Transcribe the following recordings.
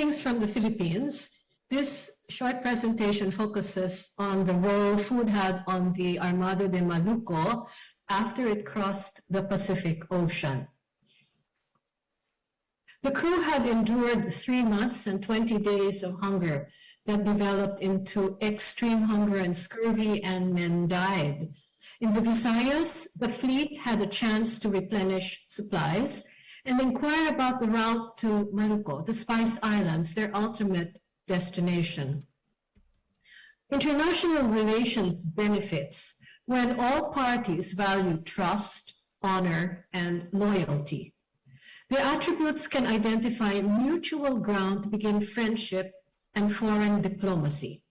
Greetings from the Philippines. This short presentation focuses on the role food had on the Armada de Maluco after it crossed the Pacific Ocean. The crew had endured 3 months and 20 days of hunger that developed into extreme hunger and scurvy, and men died. In the Visayas, the fleet had a chance to replenish supplies and inquire about the route to Maluco, the Spice Islands, their ultimate destination. International relations benefits when all parties value trust, honor, and loyalty. The attributes can identify mutual ground to begin friendship and foreign diplomacy,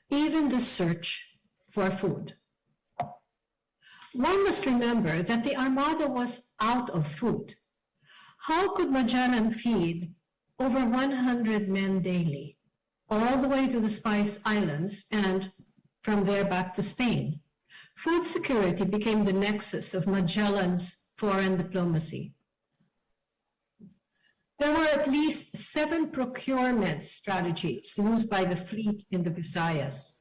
even the search for food. One must remember that the Armada was out of food. How could Magellan feed over 100 men daily, all the way to the Spice Islands and from there back to Spain? Food security became the nexus of Magellan's foreign diplomacy. There were at least 7 procurement strategies used by the fleet in the Visayas.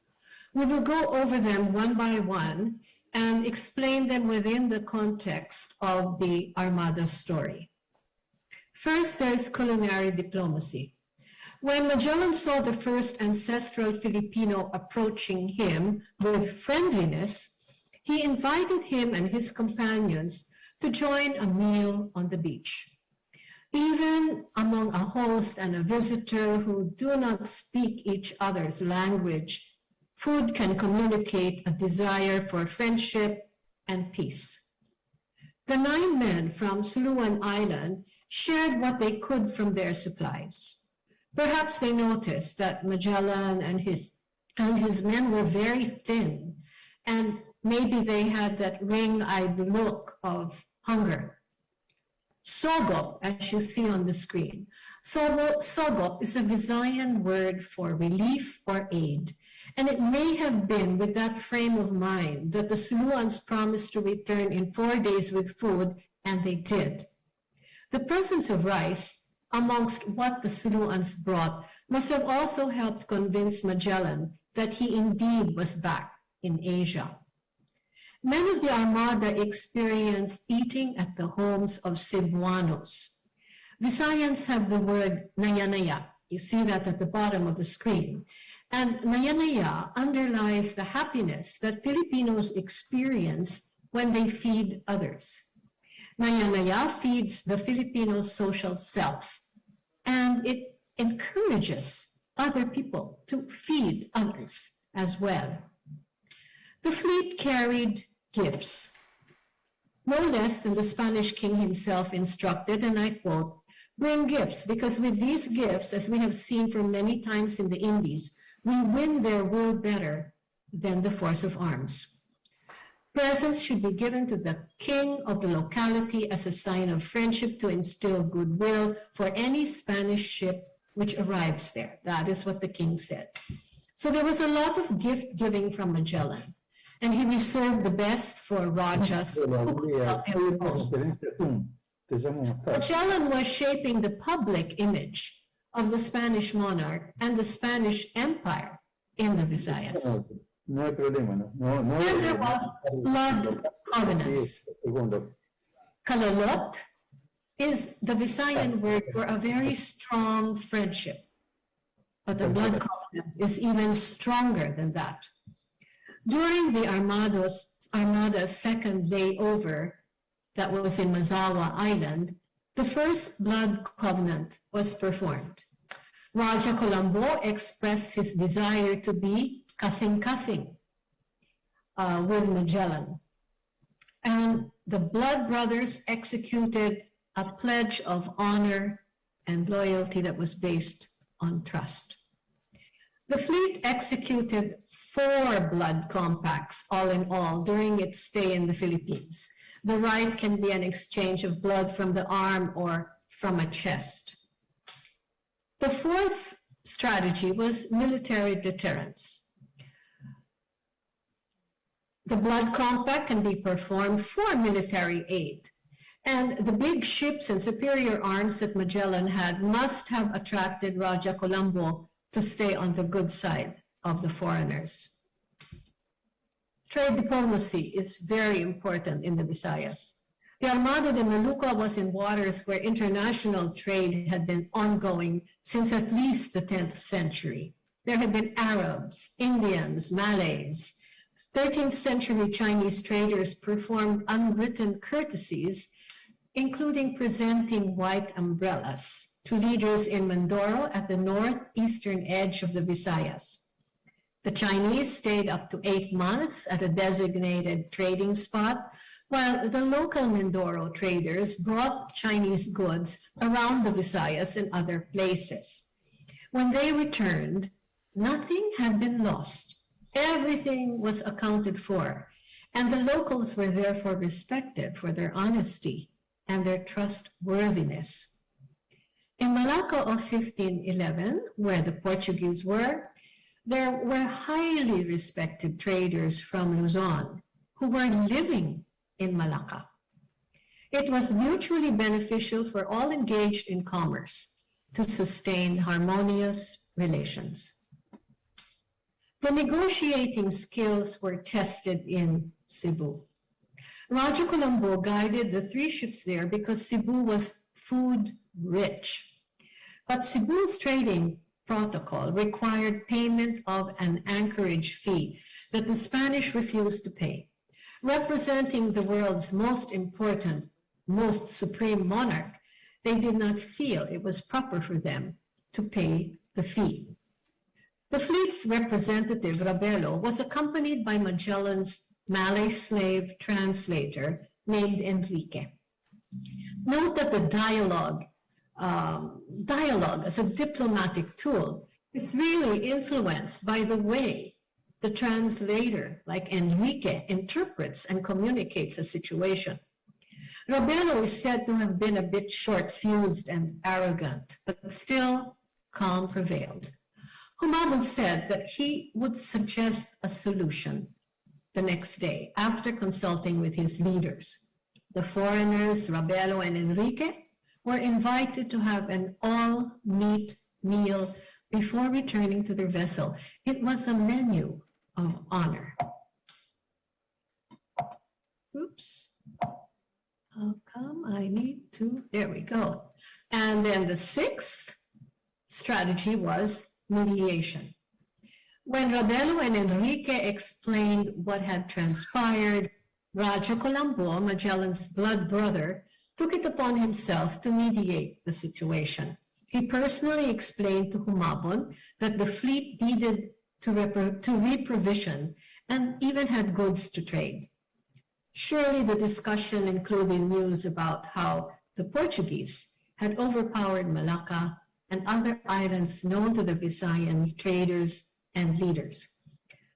We will go over them one by one and explain them within the context of the Armada story. First, there is culinary diplomacy. When Magellan saw the first ancestral Filipino approaching him with friendliness, he invited him and his companions to join a meal on the beach. Even among a host and a visitor who do not speak each other's language, food can communicate a desire for friendship and peace. The 9 men from Suluan Island shared what they could from their supplies. Perhaps they noticed that Magellan and his men were very thin, and maybe they had that ring-eyed look of hunger. Sogop, as you see on the screen. Sogop is a Visayan word for relief or aid, and it may have been with that frame of mind that the Suluans promised to return in 4 days with food, and they did. The presence of rice amongst what the Suluans brought must have also helped convince Magellan that he indeed was back in Asia. Men of the Armada experienced eating at the homes of Cebuanos. Visayans have the word nayanaya. You see that at the bottom of the screen. And nayanaya underlies the happiness that Filipinos experience when they feed others. Nayanaya feeds the Filipino social self, and it encourages other people to feed others as well. The fleet carried gifts, no less than the Spanish king himself instructed, and I quote, "Bring gifts, because with these gifts, as we have seen for many times in the Indies, we win their will better than the force of arms." Presents should be given to the king of the locality as a sign of friendship to instill goodwill for any Spanish ship which arrives there. That is what the king said. So there was a lot of gift giving from Magellan, and he reserved the best for Rajas who could help him home. Magellan was shaping the public image of the Spanish monarch and the Spanish Empire in the Visayas. No hay problema, no. And there was blood covenants. Kalolot is the Visayan word for a very strong friendship. But the blood covenant is even stronger than that. During the Armada's second layover that was in Mazawa Island, the first blood covenant was performed. Raja Colombo expressed his desire to be kasing-kasing with Magellan. And the blood brothers executed a pledge of honor and loyalty that was based on trust. The fleet executed 4 blood compacts, all in all, during its stay in the Philippines. The rite can be an exchange of blood from the arm or from a chest. The 4th strategy was military deterrence. The blood compact can be performed for military aid, And the big ships and superior arms that Magellan had must have attracted Raja Colombo to stay on the good side of the foreigners. Trade diplomacy is very important in the Visayas. The Armada de Maluca was in waters where international trade had been ongoing since at least the 10th century. There had been Arabs, Indians, Malays. 13th century Chinese traders performed unwritten courtesies, including presenting white umbrellas to leaders in Mindoro at the northeastern edge of the Visayas. The Chinese stayed up to 8 months at a designated trading spot, while the local Mindoro traders brought Chinese goods around the Visayas and other places. When they returned, nothing had been lost. Everything was accounted for, and the locals were therefore respected for their honesty and their trustworthiness. In Malacca of 1511, where the Portuguese were, there were highly respected traders from Luzon who were living in Malacca. It was mutually beneficial for all engaged in commerce to sustain harmonious relations. The negotiating skills were tested in Cebu. Raja Colombo guided the 3 ships there because Cebu was food rich. But Cebu's trading protocol required payment of an anchorage fee that the Spanish refused to pay. Representing the world's most important, most supreme monarch, they did not feel it was proper for them to pay the fee. The fleet's representative, Rabelo, was accompanied by Magellan's Malay slave translator named Enrique. Note that the dialogue as a diplomatic tool is really influenced by the way the translator, like Enrique, interprets and communicates a situation. Rabelo is said to have been a bit short-fused and arrogant, but still calm prevailed. Humabon said that he would suggest a solution the next day after consulting with his leaders. The foreigners, Rabelo and Enrique, were invited to have an all-meat meal before returning to their vessel. It was a menu of honor. Oops. How come I need to? There we go. And then the 6th strategy was mediation. When Rabelo and Enrique explained what had transpired, Raja Colombo, Magellan's blood brother, took it upon himself to mediate the situation. He personally explained to Humabon that the fleet needed to reprovision and even had goods to trade. Surely the discussion included news about how the Portuguese had overpowered Malacca and other islands known to the Visayan traders and leaders.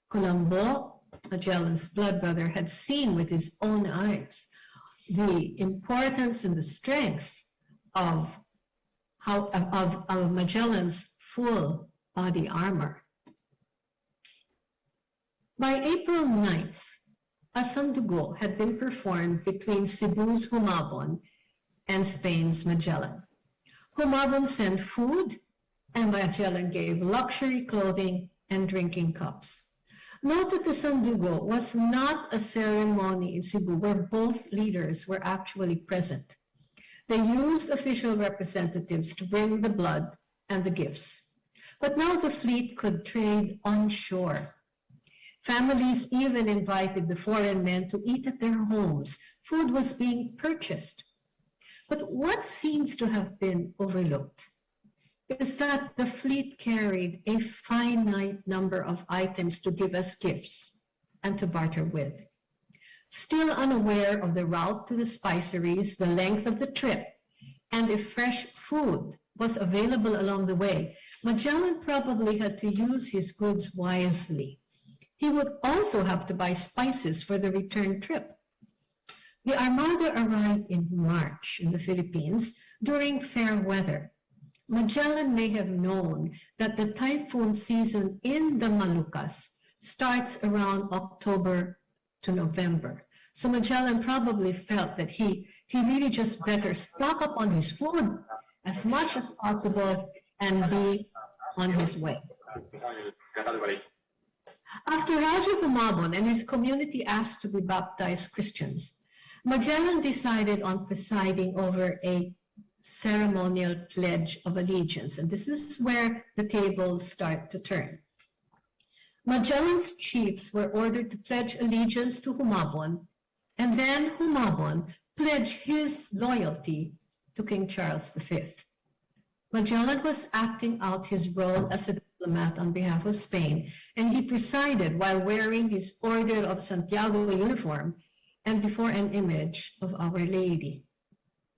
Colombo, Magellan's blood brother, had seen with his own eyes the importance and the strength of Magellan's full body armor. By April 9th, a sandugo had been performed between Cebu's Humabon and Spain's Magellan. Humabon sent food, and Magellan gave luxury clothing and drinking cups. Note that the sandugo was not a ceremony in Cebu where both leaders were actually present. They used official representatives to bring the blood and the gifts. But now the fleet could trade on shore. Families even invited the foreign men to eat at their homes. Food was being purchased. But what seems to have been overlooked is that the fleet carried a finite number of items to give as gifts and to barter with. Still unaware of the route to the spiceries, the length of the trip, and if fresh food was available along the way, Magellan probably had to use his goods wisely. He would also have to buy spices for the return trip. The Armada arrived in March in the Philippines during fair weather. Magellan may have known that the typhoon season in the Moluccas starts around October to November. So Magellan probably felt that he he really just better stock up on his food as much as possible and be on his way. After Raja Humabon and his community asked to be baptized Christians, Magellan decided on presiding over a ceremonial pledge of allegiance. And this is where the tables start to turn. Magellan's chiefs were ordered to pledge allegiance to Humabon, and then Humabon pledged his loyalty to King Charles V. Magellan was acting out his role as a diplomat on behalf of Spain, and he presided while wearing his Order of Santiago uniform and before an image of Our Lady.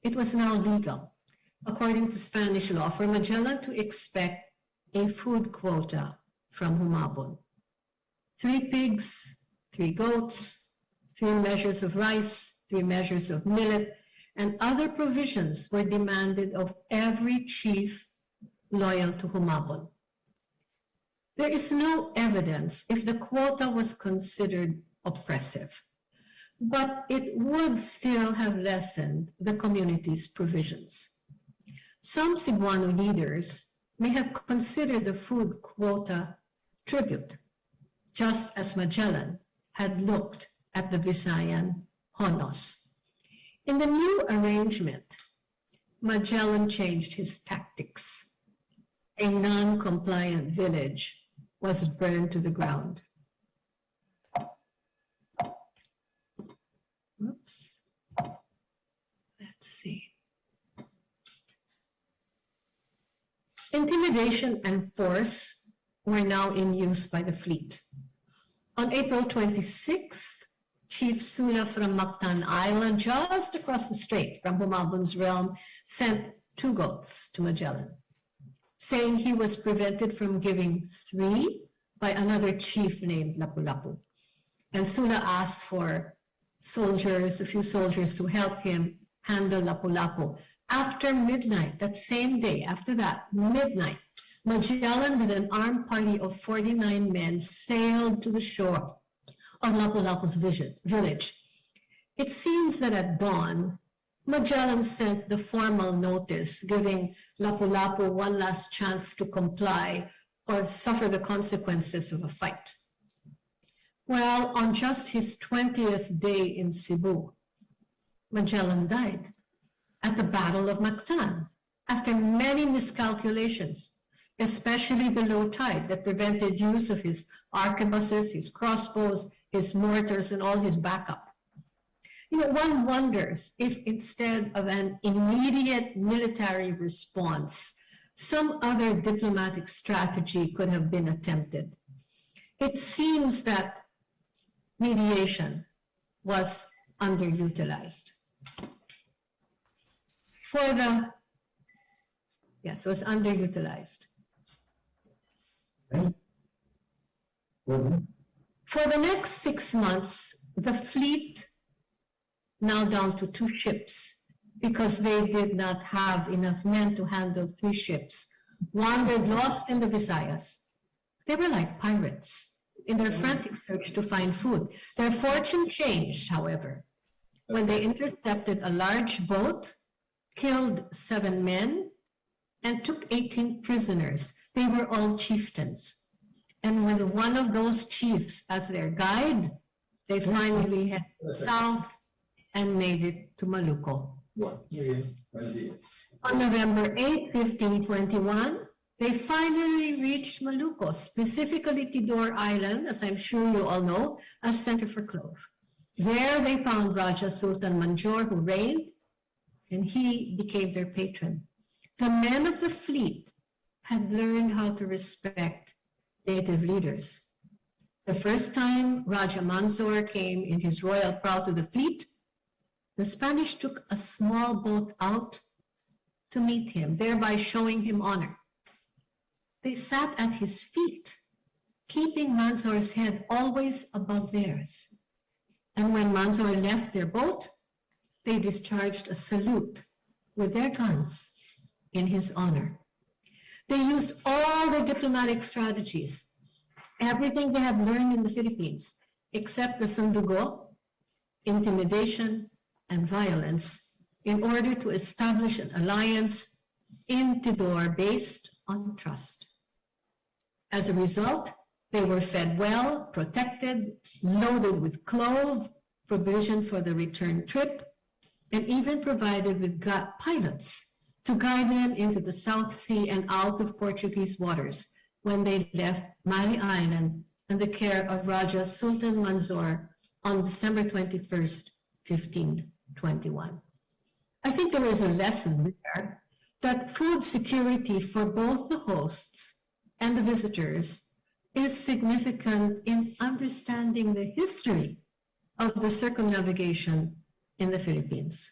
It was now legal, according to Spanish law, for Magellan to expect a food quota from Humabon. 3 pigs, 3 goats, 3 measures of rice, 3 measures of millet, and other provisions were demanded of every chief loyal to Humabon. There is no evidence if the quota was considered oppressive, but it would still have lessened the community's provisions. Some Cebuano leaders may have considered the food quota tribute, just as Magellan had looked at the Visayan Honos. In the new arrangement, Magellan changed his tactics. A non-compliant village was burned to the ground. Oops. Let's see. Intimidation and force were now in use by the fleet. On April 26th, Chief Sula from Mactan Island, just across the strait from Humabon's realm, sent 2 goats to Magellan, saying he was prevented from giving 3 by another chief named Lapu-Lapu. And Sula asked for soldiers, a few soldiers, to help him handle Lapu-Lapu. After midnight, that same day, after that, midnight, Magellan, with an armed party of 49 men, sailed to the shore of Lapu-Lapu's village. It seems that at dawn, Magellan sent the formal notice giving Lapu-Lapu one last chance to comply or suffer the consequences of a fight. Well, on just his 20th day in Cebu, Magellan died at the Battle of Mactan after many miscalculations, especially the low tide that prevented use of his arquebuses, his crossbows, his mortars, and all his backup. You know, one wonders if instead of an immediate military response, some other diplomatic strategy could have been attempted. It seems that mediation was underutilized. Yes, it was underutilized. For the next 6 months, the fleet, now down to 2 ships, because they did not have enough men to handle 3 ships, wandered lost in the Visayas. They were like pirates in their frantic search to find food. Their fortune changed, however, when they intercepted a large boat, killed 7 men, and took 18 prisoners. They were all chieftains. And with one of those chiefs as their guide, they finally headed south and made it to Maluco. On November 8, 1521, they finally reached Maluco, specifically Tidor Island, as I'm sure you all know, as center for clove. There they found Raja Sultan Manjor, who reigned, and he became their patron. The men of the fleet had learned how to respect native leaders. The first time Raja Manzor came in his royal prow to the fleet, the Spanish took a small boat out to meet him, thereby showing him honor. They sat at his feet, keeping Manzor's head always above theirs. And when Manzor left their boat, they discharged a salute with their guns in his honor. They used all their diplomatic strategies, everything they had learned in the Philippines, except the sandugo, intimidation, and violence, in order to establish an alliance in Tidor based on trust. As a result, they were fed well, protected, loaded with clove, provision for the return trip, and even provided with pilots to guide them into the South Sea and out of Portuguese waters when they left Mari Island in the care of Raja Sultan Manzor on December 21st, 1521. I think there is a lesson there that food security for both the hosts and the visitors is significant in understanding the history of the circumnavigation in the Philippines.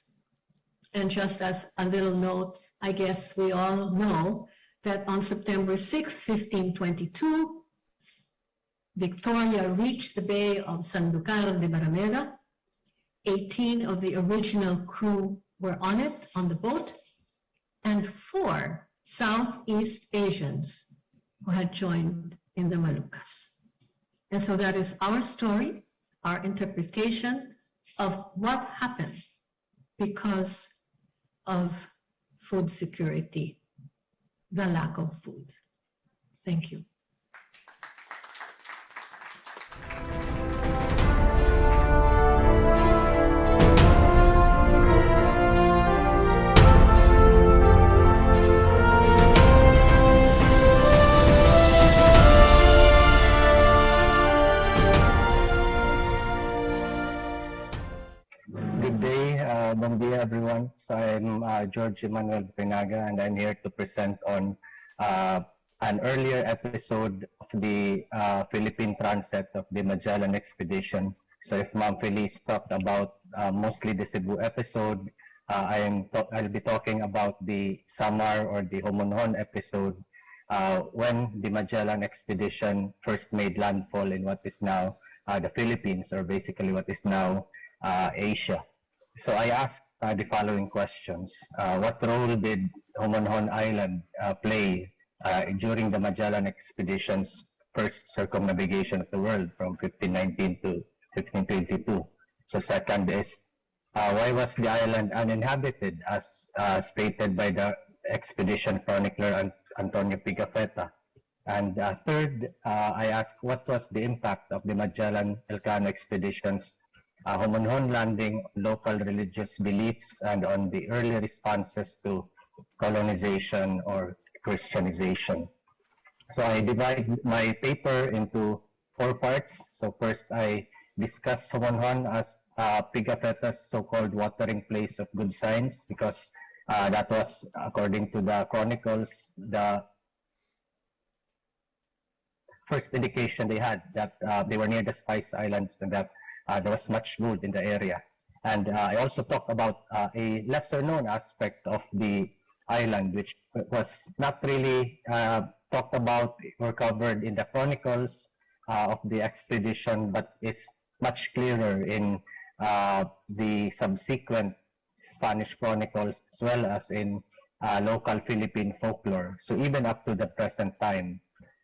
And just as a little note, I guess we all know that on September 6, 1522, Victoria reached the Bay of Sanlúcar de Barrameda. 18 of the original crew were on it, on the boat, and 4 Southeast Asians who had joined in the Moluccas. And so that is our story, our interpretation of what happened because of food security, the lack of food. Thank you. Good day, bom dia everyone. So I'm George Emmanuel Bernaga, and I'm here to present on an earlier episode of the Philippine transit of the Magellan expedition. So if Ma'am Felice talked about mostly the Cebu episode, I'll be talking about the Samar or the Homonhon episode when the Magellan expedition first made landfall in what is now the Philippines, or basically what is now Asia. So I asked the following questions. What role did Homonhon Island play during the Magellan expedition's first circumnavigation of the world from 1519 to 1522? So second is, why was the island uninhabited as stated by the expedition chronicler Antonio Pigafetta? And third, I asked what was the impact of the Magellan Elcano expedition's Homonhon landing on local religious beliefs and on the early responses to colonization or Christianization. So I divide my paper into 4 parts. So first I discuss Homonhon as Pigafetta's so-called watering place of good signs, because that was, according to the chronicles, the first indication they had that they were near the Spice Islands and that there was much gold in the area. And I also talked about a lesser known aspect of the island, which was not really talked about or covered in the chronicles of the expedition, but is much clearer in the subsequent Spanish chronicles, as well as in local Philippine folklore. So even up to the present time.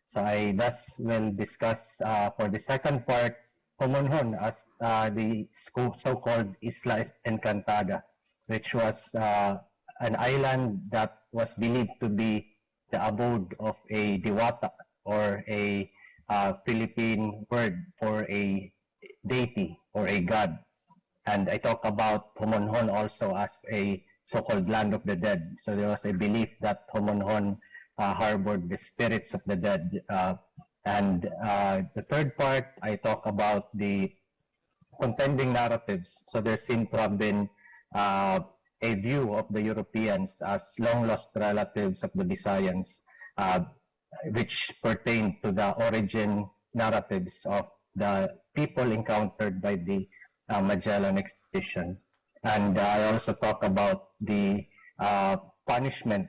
So I thus will discuss for the second part Homonhon as the so-called Isla Encantada, which was an island that was believed to be the abode of a diwata, or a Philippine word for a deity or a god. And I talk about Homonhon also as a so-called land of the dead. So there was a belief that Homonhon harbored the spirits of the dead. And the third part, I talk about the contending narratives. So there seemed to have been a view of the Europeans as long-lost relatives of the Visayans, which pertained to the origin narratives of the people encountered by the Magellan expedition. And I also talk about the punishment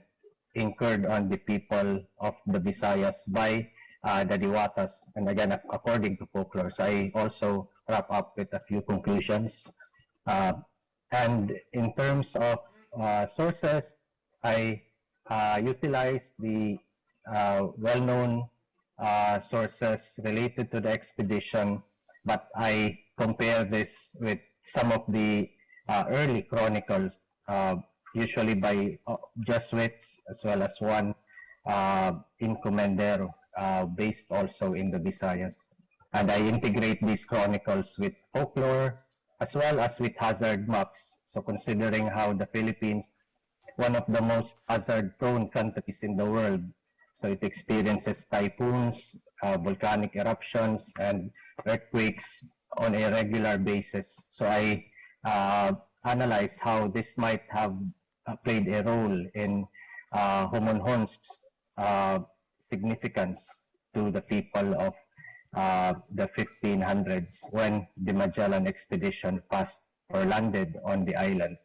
incurred on the people of the Visayas by the Diwatas, and again, according to folklore. So I also wrap up with a few conclusions. And in terms of sources, I utilize the well-known sources related to the expedition, but I compare this with some of the early chronicles usually by Jesuits, as well as one encomendero, based also in the Visayas. And I integrate these chronicles with folklore, as well as with hazard maps. So considering how the Philippines, one of the most hazard-prone countries in the world, so it experiences typhoons, volcanic eruptions, and earthquakes on a regular basis. So I analyze how this might have played a role in Homonhon's significance to the people of the 1500s when the Magellan expedition passed or landed on the island.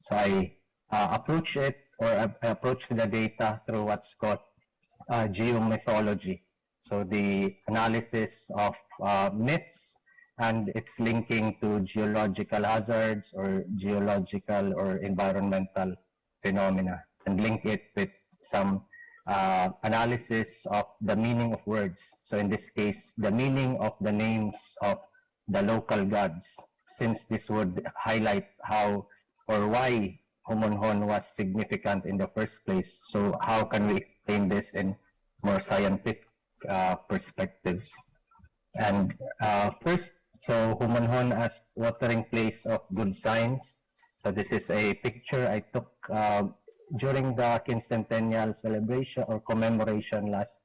So I approach it, or I approach the data through what's called geomythology. So the analysis of myths and its linking to geological hazards or geological or environmental phenomena, and link it with some analysis of the meaning of words. So in this case, the meaning of the names of the local gods, since this would highlight how or why Homonhon was significant in the first place. So how can we explain this in more scientific perspectives? And first, so Homonhon as watering place of good signs. So this is a picture I took during the quincentennial celebration or commemoration last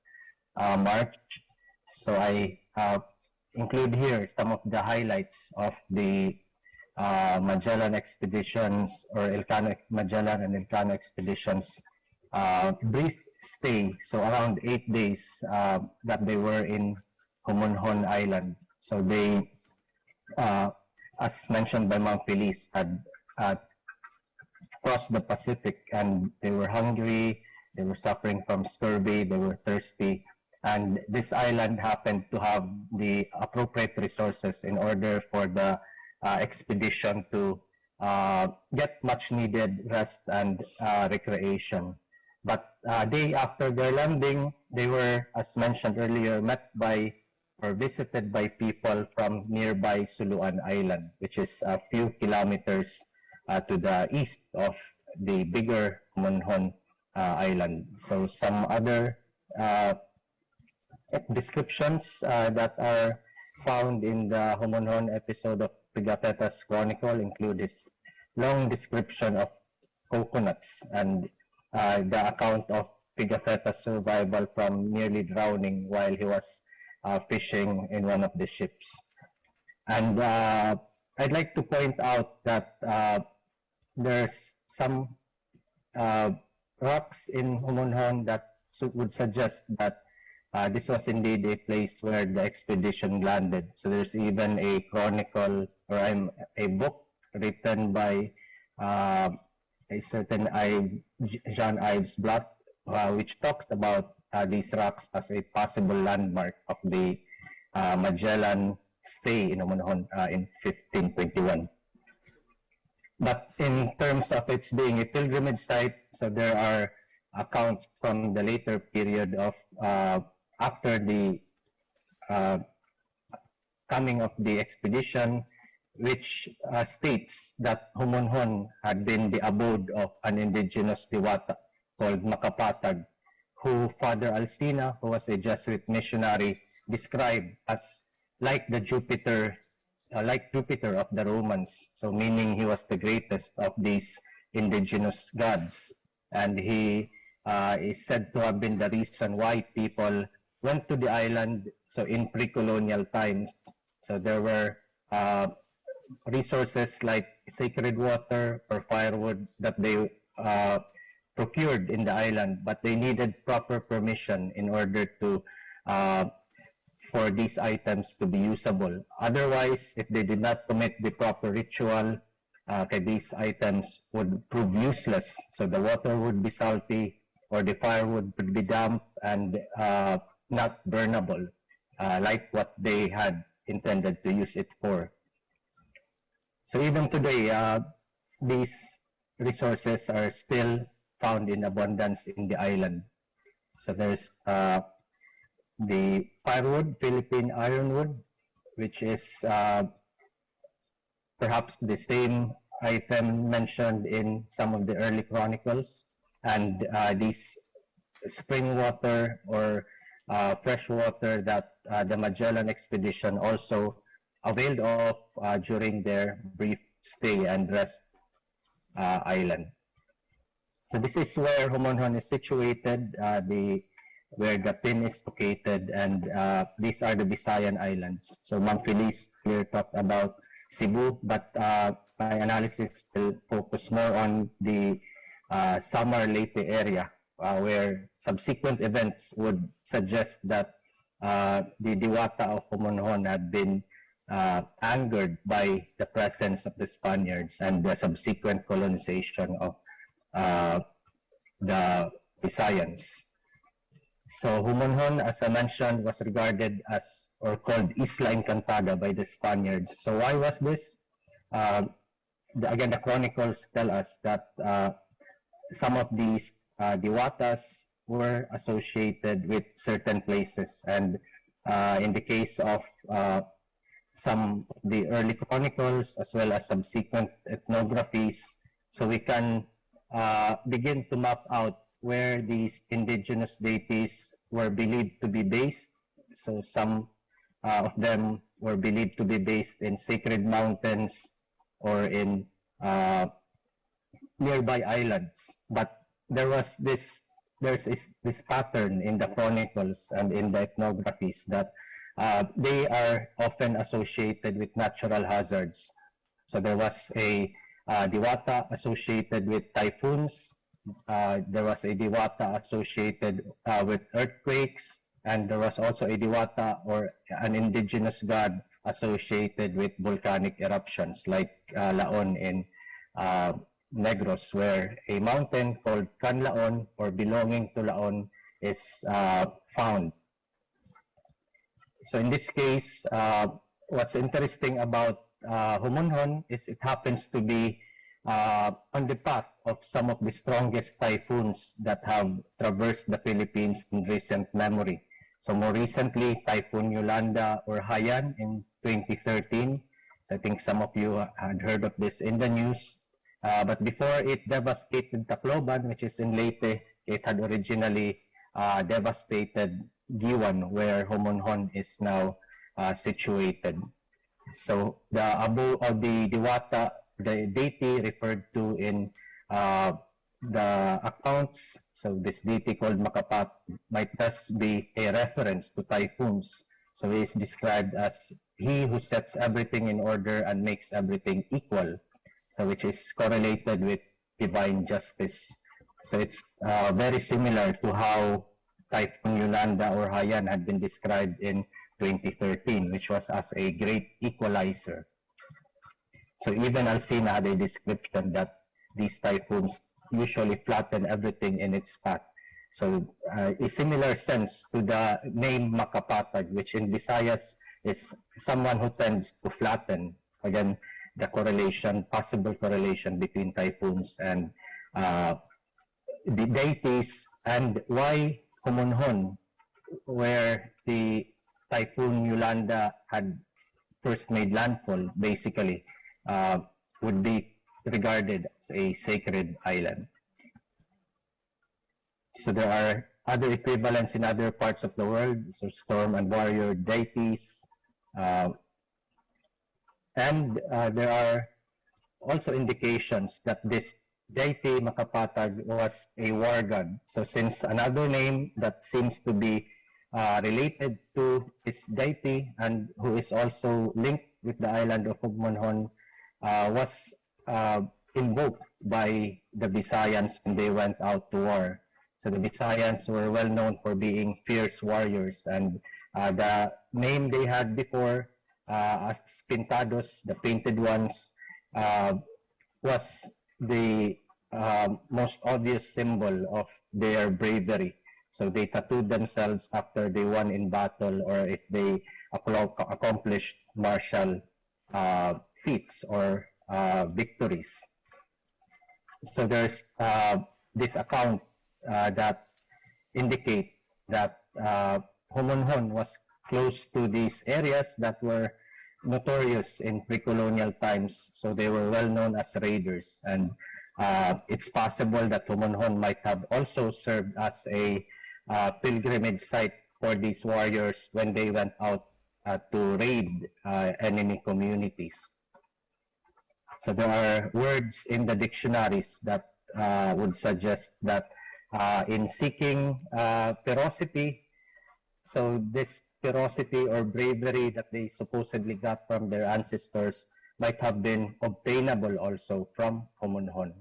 March. So I include here some of the highlights of the Magellan expeditions, or Magellan and Elcano expeditions brief stay, so around 8 days that they were in Homonhon Island. So they, as mentioned by Ma'am Feliz, had crossed the Pacific, and they were hungry, they were suffering from scurvy, they were thirsty, and this island happened to have the appropriate resources in order for the expedition to get much needed rest and recreation. But day after their landing, they were, as mentioned earlier, met by or visited by people from nearby Suluan Island, which is a few kilometers to the east of the bigger Homonhon Island. So some other descriptions that are found in the Homonhon episode of Pigafetta's Chronicle include this long description of coconuts and the account of Pigafetta's survival from nearly drowning while he was fishing in one of the ships. And I'd like to point out that there's some rocks in Homonhon that would suggest that this was indeed a place where the expedition landed. So there's even a chronicle or a book written by a certain Jean Ives Blatt, which talks about these rocks as a possible landmark of the Magellan stay in Homonhon in 1521. But in terms of its being a pilgrimage site, so there are accounts from the later period of after the coming of the expedition, which states that Homonhon had been the abode of an indigenous Diwata called Makapatag, who Father Alcina, who was a Jesuit missionary, described as like Jupiter of the Romans, so meaning he was the greatest of these indigenous gods. And he is said to have been the reason why people went to the island, so in pre-colonial times. So there were resources like sacred water or firewood that they procured in the island, but they needed proper permission in order to for these items to be usable. Otherwise, if they did not commit the proper ritual, these items would prove useless. So the water would be salty, or the firewood would be damp and not burnable, like what they had intended to use it for. So even today, these resources are still found in abundance in the island. So there's the firewood, Philippine ironwood, which is perhaps the same item mentioned in some of the early chronicles, and these spring water or fresh water that the Magellan expedition also availed of during their brief stay and rest island. So this is where Homonhon is situated, where the pin is located, and these are the Visayan Islands. So Ma'am Felice here talked about Cebu, but my analysis will focus more on the Samar Leyte area, where subsequent events would suggest that the Diwata of Homonhon had been angered by the presence of the Spaniards and the subsequent colonization of the Visayans. So Homonhon, as I mentioned, was regarded as or called Isla Encantada by the Spaniards. So why was this? Again, the chronicles tell us that some of these Diwatas were associated with certain places, and in the case of some of the early chronicles as well as subsequent ethnographies, so we can begin to map out where these indigenous deities were believed to be based. So some of them were believed to be based in sacred mountains or in nearby islands. But there's this pattern in the chronicles and in the ethnographies that they are often associated with natural hazards. So there was a Diwata associated with typhoons. There was a Diwata associated with earthquakes, and there was also a Diwata or an indigenous god associated with volcanic eruptions, like Laon in Negros, where a mountain called Canlaon or belonging to Laon is found. So in this case, what's interesting about Homonhon is it happens to be on the path of some of the strongest typhoons that have traversed the Philippines in recent memory. So more recently, Typhoon Yolanda or Haiyan in 2013. I think some of you had heard of this in the news. But before it devastated Tacloban, which is in Leyte, it had originally devastated Giwan, where Homonhon is now situated. So the Abu or the Diwata, the deity referred to in the accounts, so this deity called Makapat might thus be a reference to typhoons. So he is described as he who sets everything in order and makes everything equal, so which is correlated with divine justice. So it's very similar to how Typhoon Yolanda or Haiyan had been described in 2013, which was as a great equalizer. So even Alcina had a description that these typhoons usually flatten everything in its path. So a similar sense to the name Makapatag, which in Visayas is someone who tends to flatten. Again, the correlation, possible correlation between typhoons and the deities, and why Homonhon, where the Typhoon Yolanda had first made landfall, basically, would be regarded as a sacred island. So there are other equivalents in other parts of the world, so storm and warrior deities, and there are also indications that this deity Makapatag was a war god. So since another name that seems to be related to his deity and who is also linked with the island of Homonhon was invoked by the Visayans when they went out to war. So the Visayans were well known for being fierce warriors, and the name they had before as Pintados, the painted ones, was the most obvious symbol of their bravery. So they tattooed themselves after they won in battle or if they accomplished martial feats or victories. So there's this account that indicate that Homonhon was close to these areas that were notorious in pre-colonial times, so they were well known as raiders. And it's possible that Homonhon might have also served as a pilgrimage site for these warriors when they went out to raid enemy communities. So there are words in the dictionaries that would suggest that in seeking ferocity, so this ferocity or bravery that they supposedly got from their ancestors might have been obtainable also from Homonhon.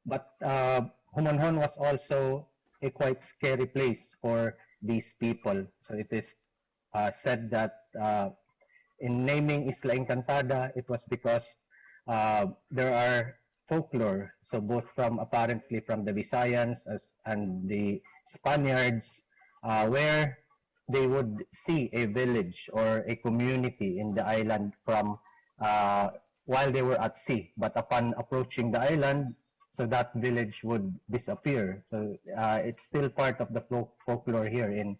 But Homonhon was also a quite scary place for these people. So it is said that in naming Isla Encantada, it was because there are folklore, so both from apparently from the Visayans and the Spaniards, where they would see a village or a community in the island from while they were at sea, but upon approaching the island, so that village would disappear. So it's still part of the folklore here in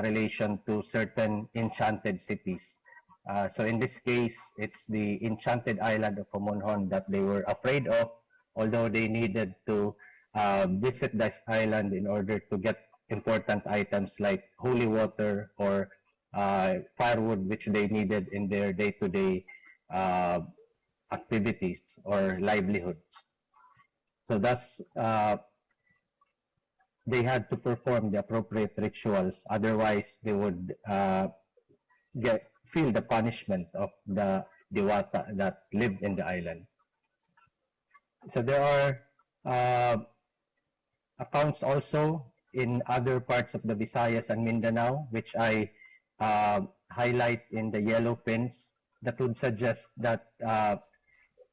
relation to certain enchanted cities. So in this case, it's the enchanted island of Homonhon that they were afraid of, although they needed to visit this island in order to get important items like holy water or firewood, which they needed in their day-to-day activities or livelihoods. So thus, they had to perform the appropriate rituals, otherwise they would feel the punishment of the Diwata that lived in the island. So there are accounts also in other parts of the Visayas and Mindanao, which I highlight in the yellow pins, that would suggest that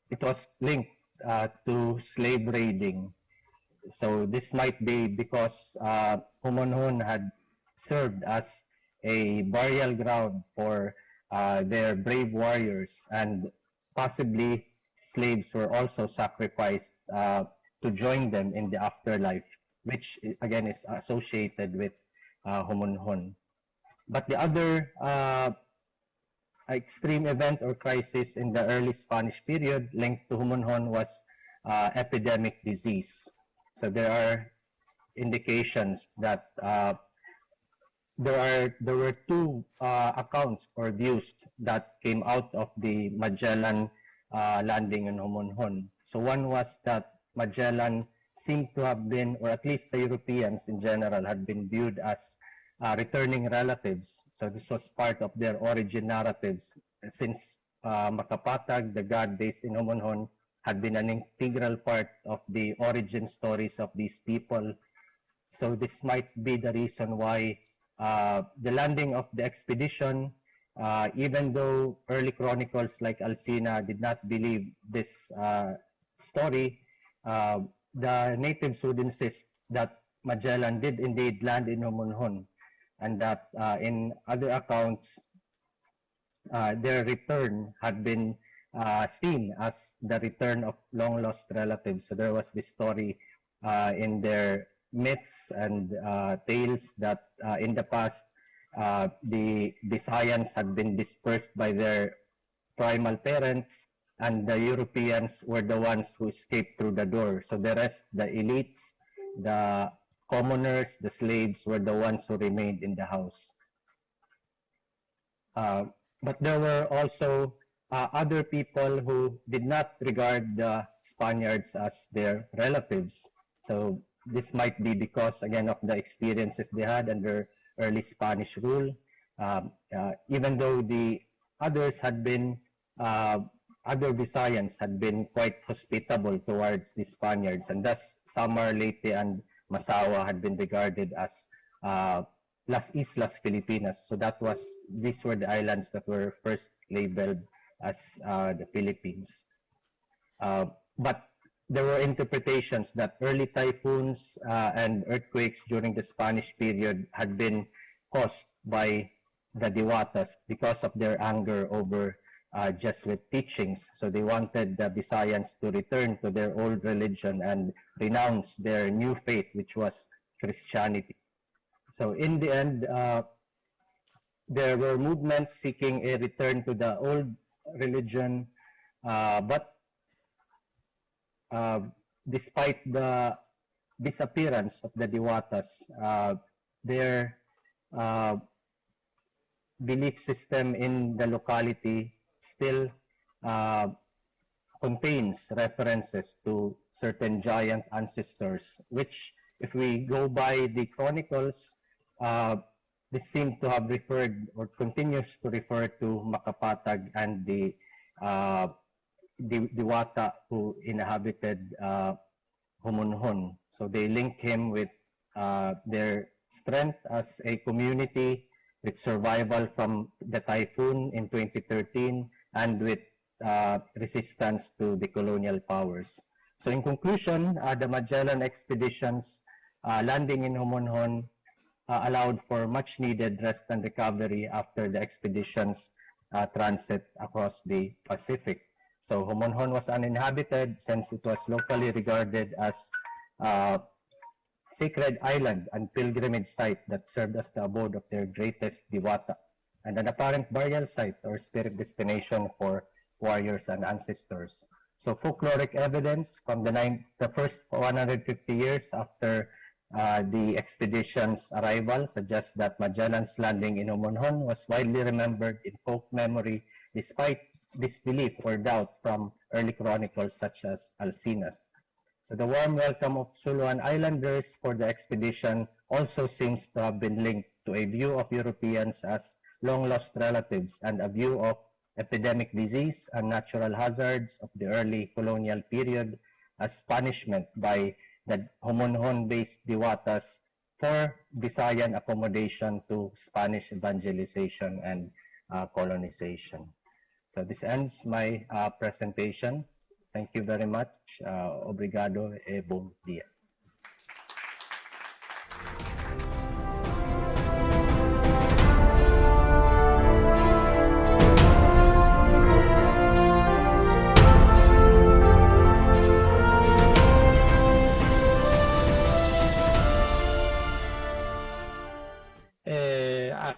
it was linked to slave raiding. So this might be because Homonhon had served as a burial ground for their brave warriors, and possibly slaves were also sacrificed to join them in the afterlife, which again is associated with Homonhon. But the other extreme event or crisis in the early Spanish period linked to Homonhon was epidemic disease. So there are indications that there were two accounts or views that came out of the Magellan landing in Homonhon. So one was that Magellan seemed to have been, or at least the Europeans in general, had been viewed as returning relatives. So this was part of their origin narratives, since Makapatag, the god based in Homonhon, had been an integral part of the origin stories of these people. So this might be the reason why the landing of the expedition, even though early chronicles like Alcina did not believe this story, the natives would insist that Magellan did indeed land in Homonhon, and that in other accounts, their return had been seen as the return of long-lost relatives. So there was this story in their myths and tales that in the past, the Visayans had been dispersed by their primal parents, and the Europeans were the ones who escaped through the door. So the rest, the elites, the commoners, the slaves, were the ones who remained in the house. But there were also other people who did not regard the Spaniards as their relatives. So this might be because, again, of the experiences they had under early Spanish rule. Even though the others had been, other Visayans had been quite hospitable towards the Spaniards, and thus Samar, Leyte, and Masawa had been regarded as Las Islas Filipinas. So these were the islands that were first labeled as the Philippines. But there were interpretations that early typhoons and earthquakes during the Spanish period had been caused by the Diwatas because of their anger over Jesuit teachings. So they wanted the Visayans to return to their old religion and renounce their new faith, which was Christianity. So in the end, there were movements seeking a return to the old religion, but despite the disappearance of the Diwatas, their belief system in the locality still contains references to certain giant ancestors, which, if we go by the chronicles, this seems to have referred or continues to refer to Makapatag and the Diwata who inhabited Homonhon. So they link him with their strength as a community, with survival from the typhoon in 2013, and with resistance to the colonial powers. So in conclusion, the Magellan expeditions landing in Homonhon allowed for much needed rest and recovery after the expedition's transit across the Pacific. So Homonhon was uninhabited since it was locally regarded as a sacred island and pilgrimage site that served as the abode of their greatest Diwata, and an apparent burial site or spirit destination for warriors and ancestors. So folkloric evidence from the first 150 years after the expedition's arrival suggests that Magellan's landing in Homonhon was widely remembered in folk memory despite disbelief or doubt from early chronicles such as Alcinas. So the warm welcome of Suluan Islanders for the expedition also seems to have been linked to a view of Europeans as long-lost relatives and a view of epidemic disease and natural hazards of the early colonial period as punishment by the Homonhon-based Diwatas for Visayan accommodation to Spanish evangelization and colonization. So this ends my presentation. Thank you very much. Obrigado e bom dia.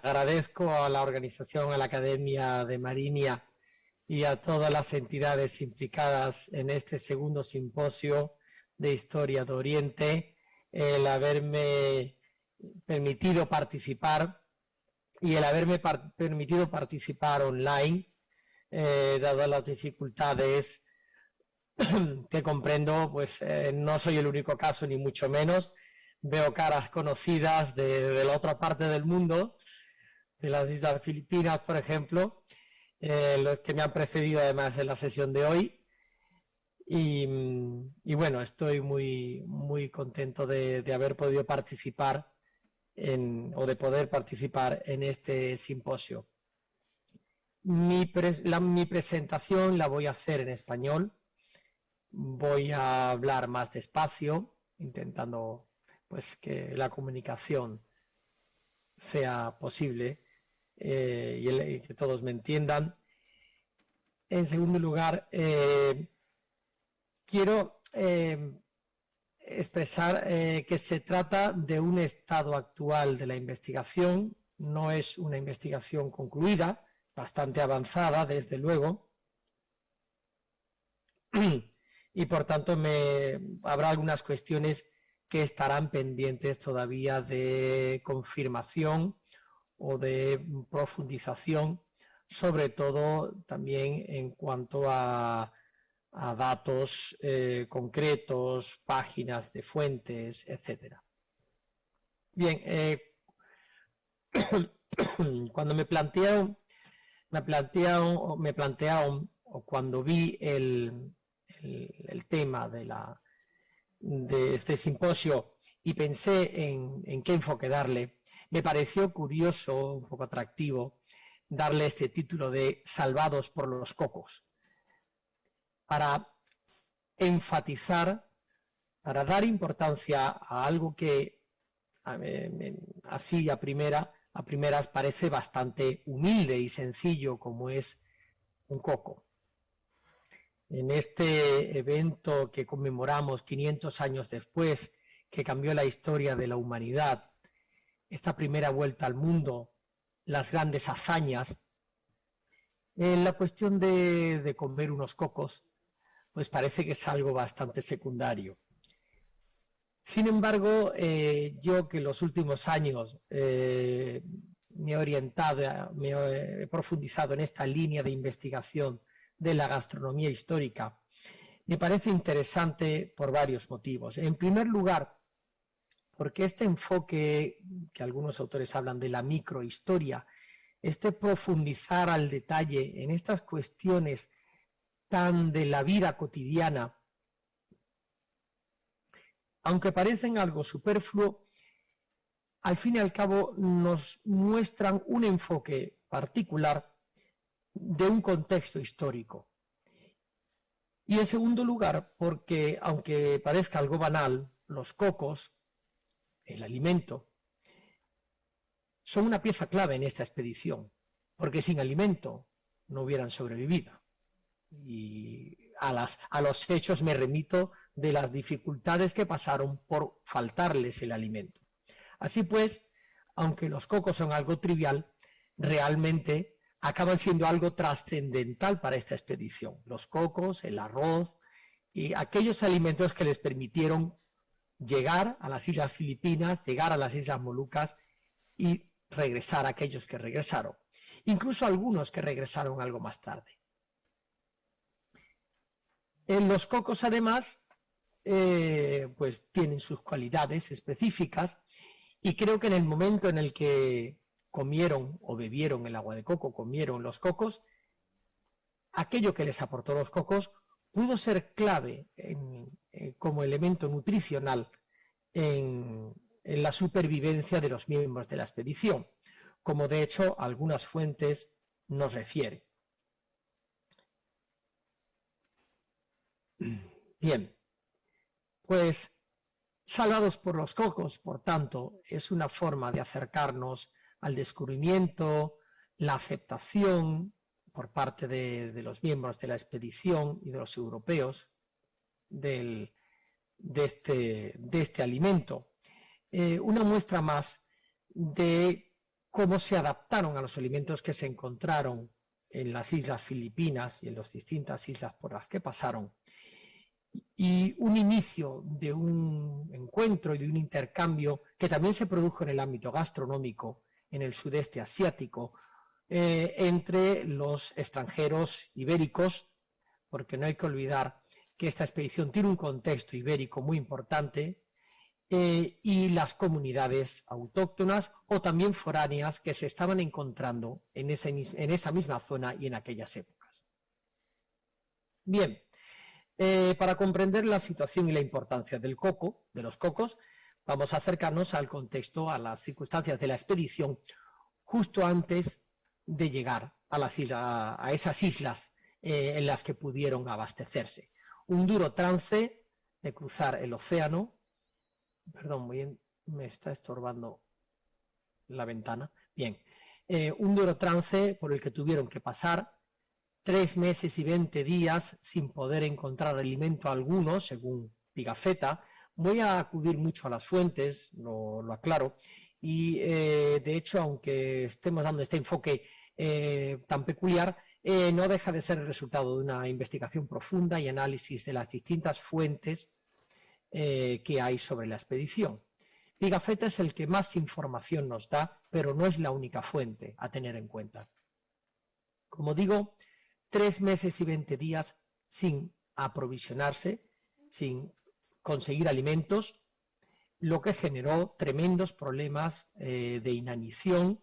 Agradezco a la organización, a la Academia de Marinia y a todas las entidades implicadas en este segundo simposio de Historia de Oriente el haberme permitido participar y el haberme permitido participar online, dadas las dificultades que comprendo, pues no soy el único caso ni mucho menos. Veo caras conocidas de la otra parte del mundo, de las Islas Filipinas, por ejemplo, los que me han precedido además en la sesión de hoy. Y bueno, estoy muy contento de haber podido participar o de poder participar en este simposio. Mi presentación la voy a hacer en español. Voy a hablar más despacio, intentando pues que la comunicación sea posible y que todos me entiendan. En segundo lugar, quiero expresar que se trata de un estado actual de la investigación, no es una investigación concluida, bastante avanzada desde luego, y por tanto habrá algunas cuestiones que estarán pendientes todavía de confirmación o de profundización, sobre todo también en cuanto a datos concretos, páginas de fuentes, etc. Bien, cuando me plantearon, o cuando vi el tema de este simposio y pensé en qué enfoque darle, me pareció curioso, un poco atractivo, darle este título de Salvados por los cocos, para enfatizar, para dar importancia a algo que así a primeras parece bastante humilde y sencillo, como es un coco. En este evento que conmemoramos 500 años después, que cambió la historia de la humanidad, esta primera vuelta al mundo las grandes hazañas. La cuestión de comer unos cocos, pues parece que es algo bastante secundario. Sin embargo, yo que en los últimos años me he orientado, me he profundizado en esta línea de investigación de la gastronomía histórica, me parece interesante por varios motivos. En primer lugar, porque este enfoque que algunos autores hablan de la microhistoria, este profundizar al detalle en estas cuestiones tan de la vida cotidiana, aunque parecen algo superfluo, al fin y al cabo nos muestran un enfoque particular de un contexto histórico. Y en segundo lugar, porque aunque parezca algo banal, los cocos, el alimento, son una pieza clave en esta expedición, porque sin alimento no hubieran sobrevivido. Y a los hechos me remito de las dificultades que pasaron por faltarles el alimento. Así pues, aunque los cocos son algo trivial, realmente acaban siendo algo trascendental para esta expedición. Los cocos, el arroz y aquellos alimentos que les permitieron llegar a las Islas Filipinas, llegar a las Islas Molucas y regresar a aquellos que regresaron, incluso algunos que regresaron algo más tarde. Los cocos, además, pues tienen sus cualidades específicas y creo que en el momento en el que comieron o bebieron el agua de coco, comieron los cocos, aquello que les aportó los cocos pudo ser clave como elemento nutricional en la supervivencia de los miembros de la expedición, como de hecho algunas fuentes nos refieren. Bien, pues salvados por los cocos, por tanto, es una forma de acercarnos al descubrimiento, la aceptación por parte de los miembros de la expedición y de los europeos de este alimento. Una muestra más de cómo se adaptaron a los alimentos que se encontraron en las Islas Filipinas y en las distintas islas por las que pasaron, y un inicio de un encuentro y de un intercambio que también se produjo en el ámbito gastronómico en el sudeste asiático entre los extranjeros ibéricos, porque no hay que olvidar que esta expedición tiene un contexto ibérico muy importante, y las comunidades autóctonas o también foráneas que se estaban encontrando en esa misma zona y en aquellas épocas. Bien, para comprender la situación y la importancia del coco, de los cocos, vamos a acercarnos al contexto, a las circunstancias de la expedición justo antes de llegar a esas islas en las que pudieron abastecerse. Un duro trance de cruzar el océano. Perdón, me está estorbando la ventana. Bien, un duro trance por el que tuvieron que pasar 3 meses y 20 días sin poder encontrar alimento alguno, según Pigafetta. Voy a acudir mucho a las fuentes, lo aclaro, y de hecho, aunque estemos dando este enfoque tan peculiar, no deja de ser el resultado de una investigación profunda y análisis de las distintas fuentes que hay sobre la expedición. Pigafetta es el que más información nos da, pero no es la única fuente a tener en cuenta. Como digo, 3 meses y 20 días sin aprovisionarse, sin conseguir alimentos, lo que generó tremendos problemas de inanición,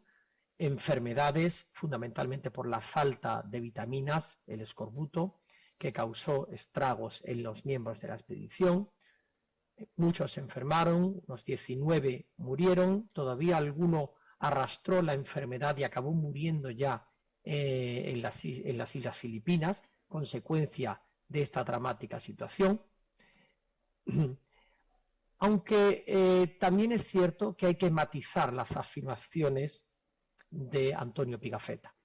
enfermedades, fundamentalmente por la falta de vitaminas, el escorbuto, que causó estragos en los miembros de la expedición. Muchos se enfermaron, unos 19 murieron, todavía alguno arrastró la enfermedad y acabó muriendo ya en las Islas Filipinas, consecuencia de esta dramática situación. Aunque también es cierto que hay que matizar las afirmaciones de Antonio Pigafetta.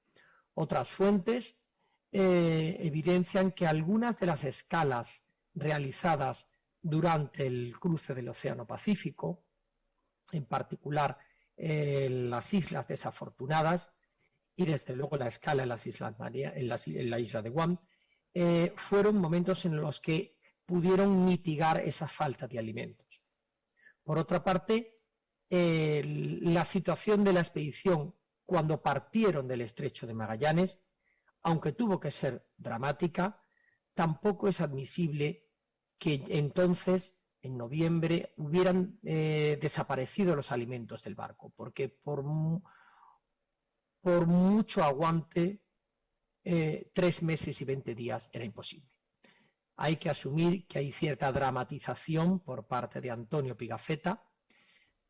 Otras fuentes evidencian que algunas de las escalas realizadas durante el cruce del Océano Pacífico, en particular las Islas Desafortunadas y desde luego la escala en las Islas María, en la isla de Guam, fueron momentos en los que pudieron mitigar esa falta de alimentos. Por otra parte, la situación de la expedición cuando partieron del Estrecho de Magallanes, aunque tuvo que ser dramática, tampoco es admisible que entonces, en noviembre, hubieran desaparecido los alimentos del barco, porque por mucho aguante, 3 meses y 20 días era imposible. Hay que asumir que hay cierta dramatización por parte de Antonio Pigafetta.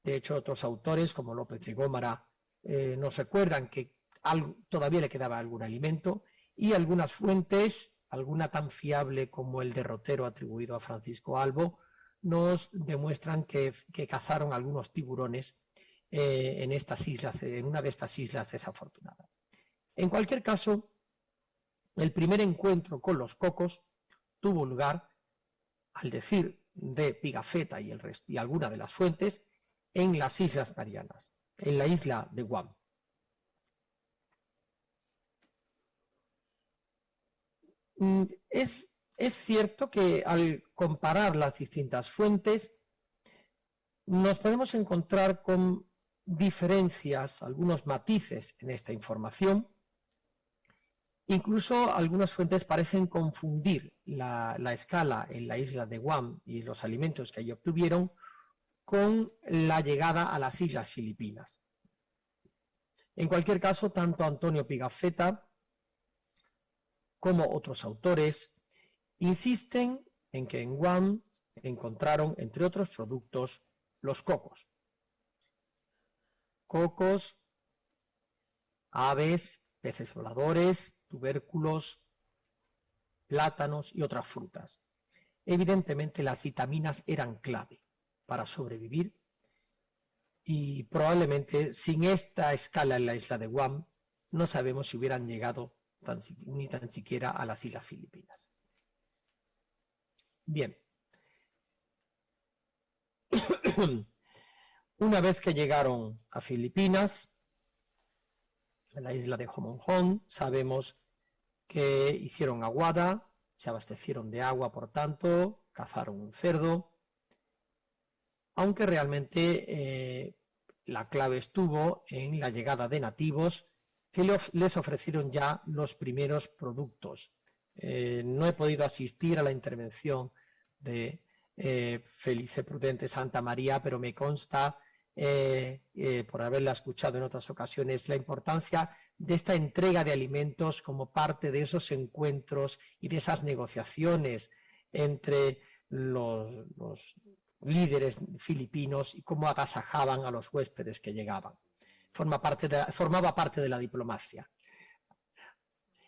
De hecho, otros autores, como López de Gómara, nos recuerdan que todavía le quedaba algún alimento, y algunas fuentes, alguna tan fiable como el derrotero atribuido a Francisco Albo, nos demuestran que cazaron algunos tiburones en estas islas, en una de estas islas desafortunadas. En cualquier caso, el primer encuentro con los cocos tuvo lugar, al decir de Pigafetta y alguna de las fuentes, en las Islas Marianas, en la isla de Guam. Es cierto que al comparar las distintas fuentes nos podemos encontrar con diferencias, algunos matices en esta información. Incluso algunas fuentes parecen confundir la escala en la isla de Guam y los alimentos que allí obtuvieron con la llegada a las Islas Filipinas. En cualquier caso, tanto Antonio Pigafetta como otros autores insisten en que en Guam encontraron, entre otros productos, los cocos. Cocos, aves, peces voladores, tubérculos, plátanos y otras frutas. Evidentemente las vitaminas eran clave para sobrevivir y probablemente sin esta escala en la isla de Guam no sabemos si hubieran llegado ni tan siquiera a las Islas Filipinas. Bien. Una vez que llegaron a Filipinas, en la isla de Homonhon, sabemos que hicieron aguada, se abastecieron de agua, por tanto, cazaron un cerdo, aunque realmente la clave estuvo en la llegada de nativos que les ofrecieron ya los primeros productos. No he podido asistir a la intervención de Felice Prudente Santa María, pero me consta, por haberla escuchado en otras ocasiones, la importancia de esta entrega de alimentos como parte de esos encuentros y de esas negociaciones entre los líderes filipinos y cómo agasajaban a los huéspedes que llegaban. Formaba parte de la diplomacia.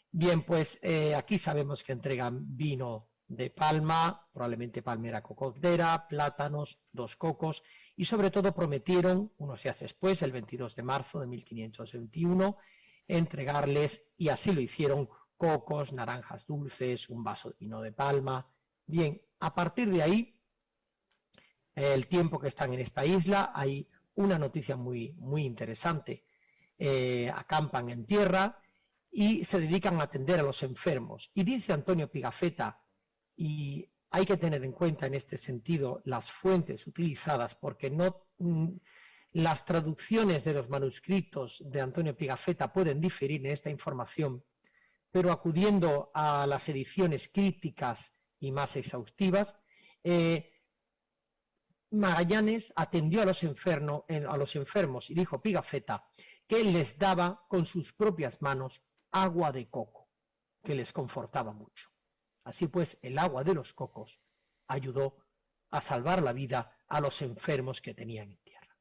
Bien, pues aquí sabemos que entregan vino de palma, probablemente palmera cocodera, plátanos, 2 cocos, y sobre todo prometieron, unos días después, el 22 de marzo de 1521, entregarles, y así lo hicieron, cocos, naranjas dulces, un vaso de vino de palma. Bien, a partir de ahí, el tiempo que están en esta isla, hay una noticia muy, muy interesante. Acampan en tierra y se dedican a atender a los enfermos. Y dice Antonio Pigafetta, y hay que tener en cuenta en este sentido las fuentes utilizadas, porque las traducciones de los manuscritos de Antonio Pigafetta pueden diferir en esta información, pero acudiendo a las ediciones críticas y más exhaustivas, Magallanes atendió a los enfermos y dijo Pigafetta que les daba con sus propias manos agua de coco, que les confortaba mucho. Así pues, el agua de los cocos ayudó a salvar la vida a los enfermos que tenían en tierra.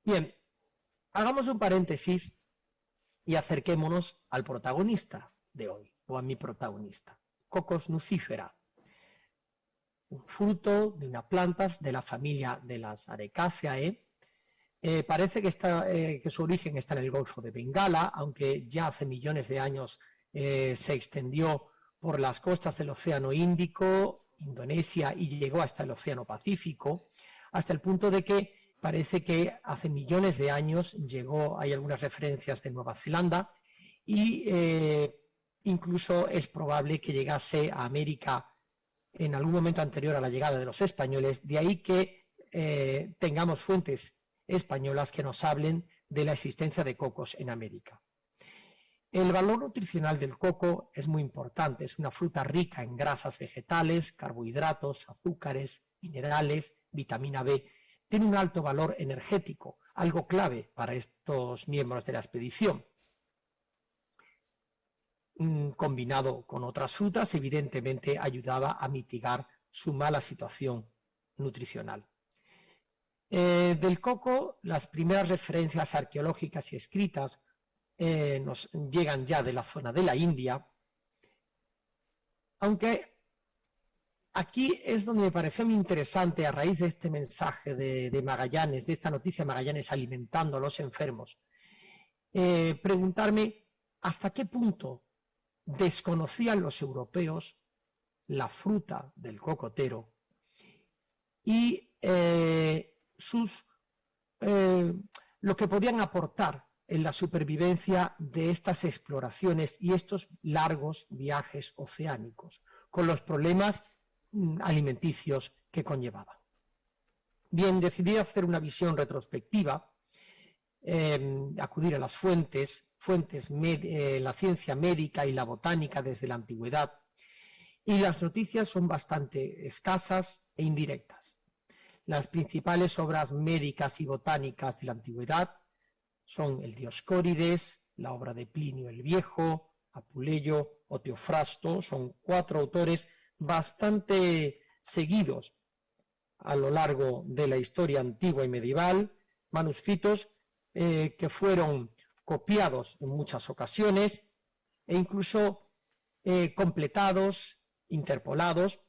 Bien, hagamos un paréntesis y acerquémonos al protagonista de hoy, o a mi protagonista, Cocos nucifera, un fruto de una planta de la familia de las Arecaceae. Parece que su origen está en el Golfo de Bengala, aunque ya hace millones de años se extendió por las costas del Océano Índico, Indonesia, y llegó hasta el Océano Pacífico, hasta el punto de que parece que hace millones de años llegó, hay algunas referencias de Nueva Zelanda y incluso es probable que llegase a América en algún momento anterior a la llegada de los españoles, de ahí que tengamos fuentes españolas que nos hablen de la existencia de cocos en América. El valor nutricional del coco es muy importante, es una fruta rica en grasas vegetales, carbohidratos, azúcares, minerales, vitamina B. Tiene un alto valor energético, algo clave para estos miembros de la expedición. Combinado con otras frutas, evidentemente ayudaba a mitigar su mala situación nutricional. Del coco, las primeras referencias arqueológicas y escritas nos llegan ya de la zona de la India, aunque aquí es donde me pareció muy interesante, a raíz de este mensaje de Magallanes, de esta noticia de Magallanes alimentando a los enfermos, preguntarme hasta qué punto desconocían los europeos la fruta del cocotero y lo que podían aportar en la supervivencia de estas exploraciones y estos largos viajes oceánicos, con los problemas alimenticios que conllevaban. Bien, decidí hacer una visión retrospectiva, acudir a las fuentes, la ciencia médica y la botánica desde la antigüedad, y las noticias son bastante escasas e indirectas. Las principales obras médicas y botánicas de la antigüedad son el Dioscórides, la obra de Plinio el Viejo, Apuleyo o Teofrasto. Son 4 autores bastante seguidos a lo largo de la historia antigua y medieval, manuscritos que fueron copiados en muchas ocasiones e incluso completados, interpolados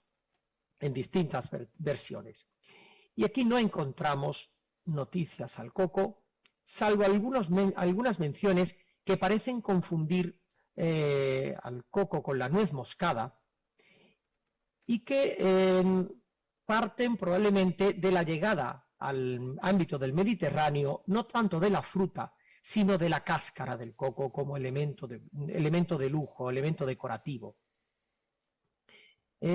en distintas versiones. Y aquí no encontramos noticias al coco, salvo algunas menciones que parecen confundir al coco con la nuez moscada y que parten probablemente de la llegada al ámbito del Mediterráneo, no tanto de la fruta, sino de la cáscara del coco como elemento de lujo, elemento decorativo.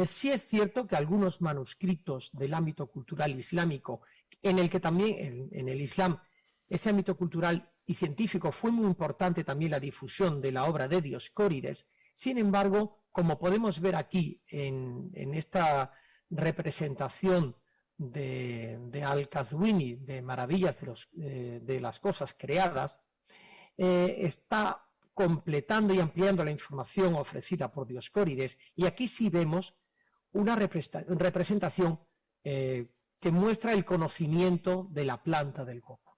Sí es cierto que algunos manuscritos del ámbito cultural islámico, en el que también en el Islam ese ámbito cultural y científico fue muy importante también la difusión de la obra de Dioscórides. Sin embargo, como podemos ver aquí en esta representación de Al-Qazwini, de Maravillas de las Cosas Creadas, está completando y ampliando la información ofrecida por Dioscórides, y aquí sí vemos una representación que muestra el conocimiento de la planta del coco.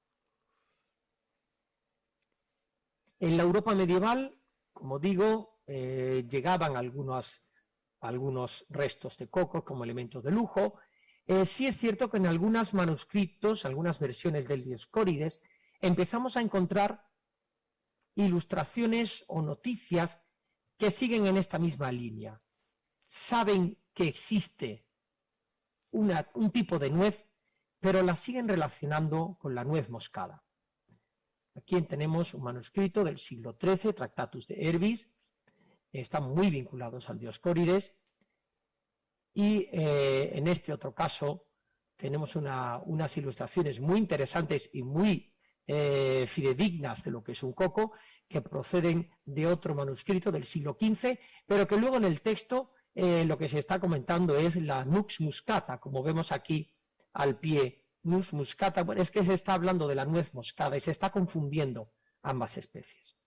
En la Europa medieval, como digo, llegaban algunos restos de coco como elementos de lujo. Sí es cierto que en algunos manuscritos, algunas versiones del Dioscórides, empezamos a encontrar ilustraciones o noticias que siguen en esta misma línea. Saben que existe un tipo de nuez, pero la siguen relacionando con la nuez moscada. Aquí tenemos un manuscrito del siglo XIII, Tractatus de Herbis, están muy vinculados al Dioscórides, y en este otro caso tenemos unas ilustraciones muy interesantes y muy fidedignas de lo que es un coco, que proceden de otro manuscrito del siglo XV, pero que luego en el texto lo que se está comentando es la Nux muscata, como vemos aquí al pie. Nux muscata, bueno, es que se está hablando de la nuez moscada y se está confundiendo ambas especies.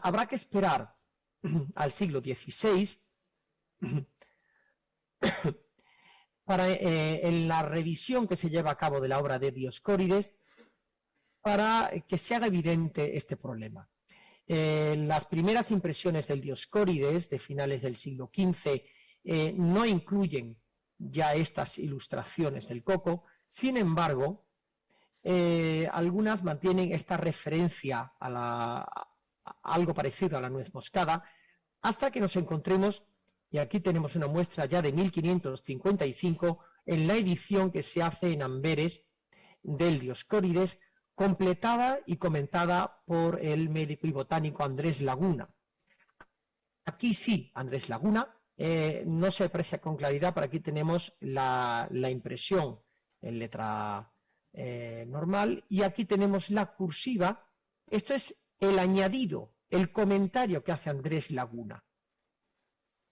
Habrá que esperar al siglo XVI en la revisión que se lleva a cabo de la obra de Dioscórides para que se haga evidente este problema. Las primeras impresiones del Dioscórides de finales del siglo XV no incluyen ya estas ilustraciones del coco. Sin embargo, algunas mantienen esta referencia a algo parecido a la nuez moscada, hasta que nos encontremos, y aquí tenemos una muestra ya de 1555, en la edición que se hace en Amberes del Dioscórides, completada y comentada por el médico y botánico Andrés Laguna. Aquí sí, Andrés Laguna, no se aprecia con claridad, pero aquí tenemos la impresión en letra normal, y aquí tenemos la cursiva. Esto es el añadido, el comentario que hace Andrés Laguna.